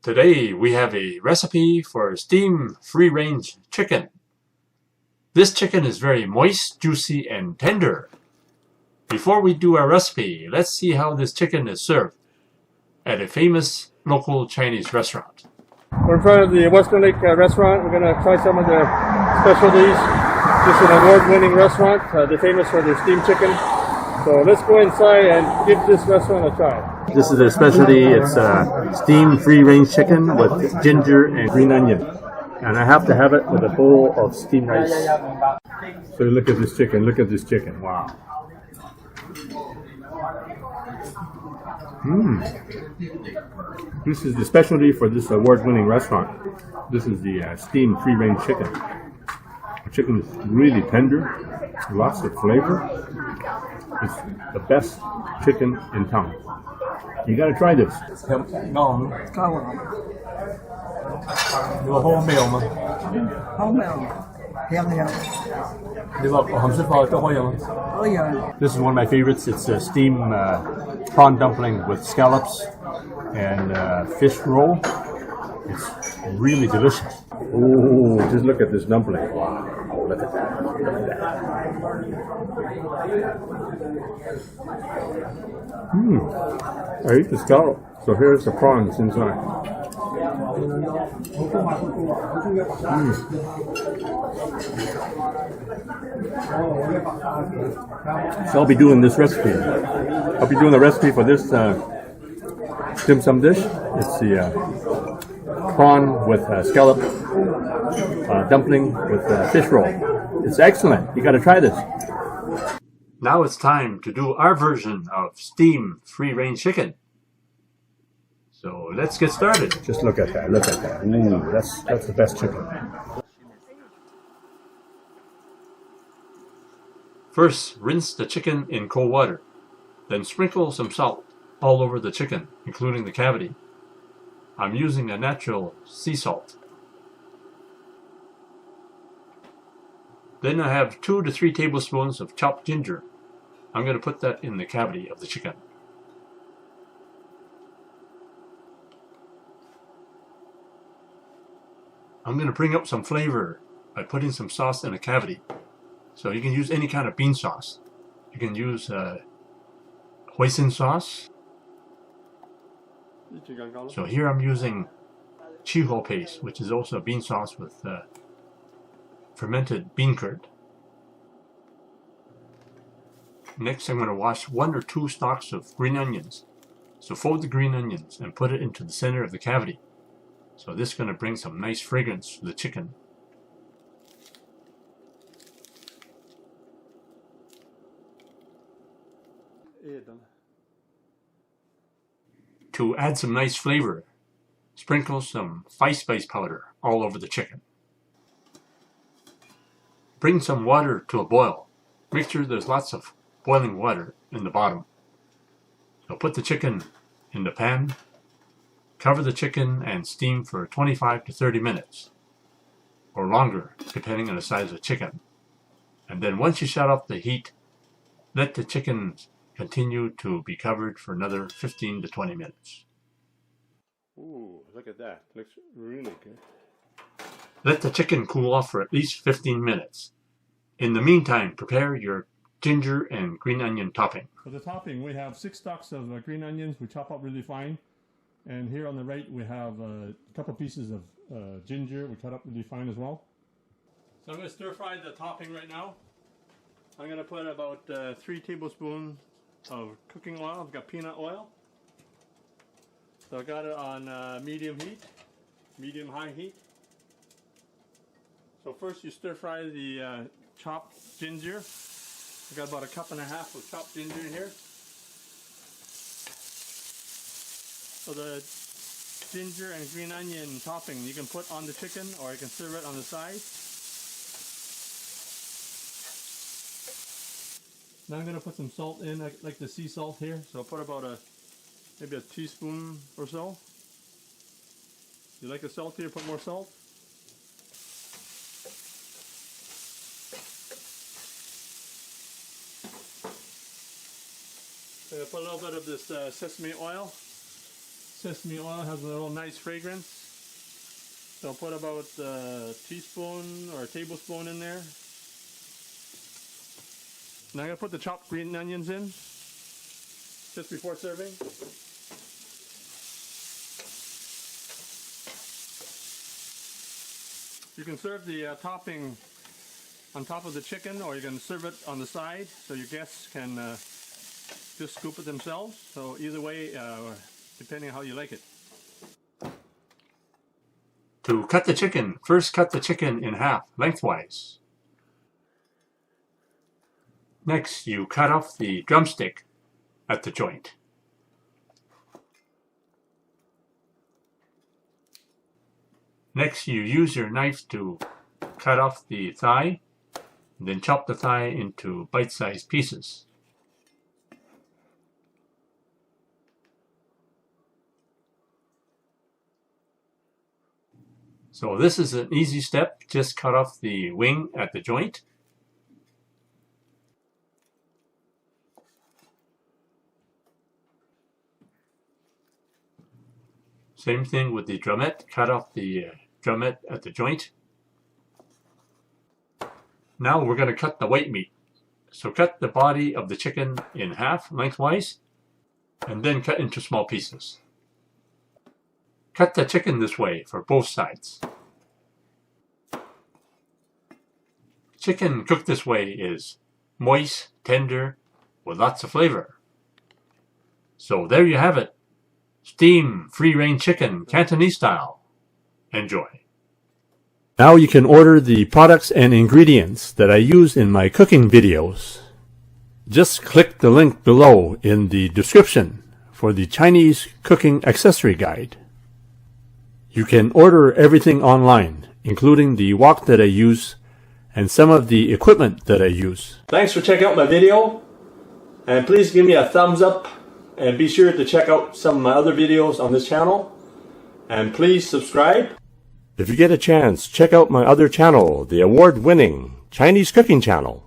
Today we have a recipe for steam free-range chicken. This chicken is very moist, juicy, and tender. Before we do our recipe, let's see how this chicken is served at a famous local Chinese restaurant. We're in front of the Western Lake restaurant. We're going to try some of their specialties. This is an award-winning restaurant. They're famous for their steamed chicken. So let's go inside and give this restaurant a try. This is their specialty. It's steamed free-range chicken with ginger and green onion. And I have to have it with a bowl of steamed rice. So look at this chicken. Look at this chicken. Wow. This is the specialty for this award-winning restaurant. This is the steamed free-range chicken. The chicken is really tender, lots of flavor. It's the best chicken in town. You got to try this. Ngon. Được hôn mèo mà. Hôn mèo. Theo. Được hầm súp phơi cho hoa rồi. This is one of my favorites. It's a steamed prawn dumpling with scallops and fish roll. It's really delicious. Oh, just look at this dumpling. Wow, look at that. Look at that. I eat the scallop. So here's the prawns inside. So I'll be doing this recipe. I'll be doing the recipe for this dim sum dish. It's the prawn with scallop dumpling with fish roll. It's excellent. You got to try this. Now it's time to do our version of steam free-range chicken. So let's get started. Just look at that. Look at that. Ooh, that's the best chicken. First, rinse the chicken in cold water. Then sprinkle some salt all over the chicken, including the cavity. I'm using a natural sea salt. Then I have 2 to 3 tablespoons of chopped ginger. I'm going to put that in the cavity of the chicken. I'm going to bring up some flavor by putting some sauce in the cavity. So you can use any kind of bean sauce. You can use hoisin sauce. So here I'm using chee paste, which is also a bean sauce with fermented bean curd. Next, I'm going to wash 1 or 2 stalks of green onions. So fold the green onions and put it into the center of the cavity. So this is going to bring some nice fragrance to the chicken. To add some nice flavor, sprinkle some spice powder all over the chicken. Bring some water to a boil. Make sure there's lots of boiling water in the bottom. So put the chicken in the pan, cover the chicken and steam for 25 to 30 minutes, or longer depending on the size of the chicken. And then once you shut off the heat, let the chicken continue to be covered for another 15 to 20 minutes. Ooh, look at that. Looks really good. Let the chicken cool off for at least 15 minutes. In the meantime, prepare your ginger and green onion topping. For the topping, we have 6 stalks of green onions we chop up really fine. And here on the right, we have a couple pieces of ginger we cut up really fine as well. So I'm going to stir fry the topping right now. I'm going to put about 3 tablespoons of cooking oil. I've got peanut oil. So I got it on medium heat, medium-high heat. So first you stir fry the chopped ginger. I've got about 1.5 cups of chopped ginger in here. So the ginger and green onion topping you can put on the chicken, or you can serve it on the side. Now I'm going to put some salt in, like the sea salt here. So I'll put about maybe a teaspoon or so. If you like it saltier, put more salt. I'm going to put a little bit of this sesame oil. sesame oil has a little nice fragrance. So I'll put about a teaspoon or a tablespoon in there. Now I'm going to put the chopped green onions in just before serving. You can serve the topping on top of the chicken, or you can serve it on the side so your guests can just scoop it themselves. So either way, depending on how you like it. To cut the chicken, first cut the chicken in half lengthwise. Next, you cut off the drumstick at the joint. Next, you use your knife to cut off the thigh, and then chop the thigh into bite-sized pieces. So this is an easy step. Just cut off the wing at the joint. Same thing with the drumette. Cut off the drumette at the joint. Now we're going to cut the white meat. So cut the body of the chicken in half lengthwise, and then cut into small pieces. Cut the chicken this way for both sides. Chicken cooked this way is moist, tender, with lots of flavor. So there you have it. Steam free-range chicken, Cantonese style. Enjoy. Now you can order the products and ingredients that I use in my cooking videos. Just click the link below in the description for the Chinese cooking accessory guide. You can order everything online, including the wok that I use and some of the equipment that I use. Thanks for checking out my video, and please give me a thumbs up, and be sure to check out some of my other videos on this channel, and please subscribe. If you get a chance, check out my other channel, the award-winning Chinese cooking channel.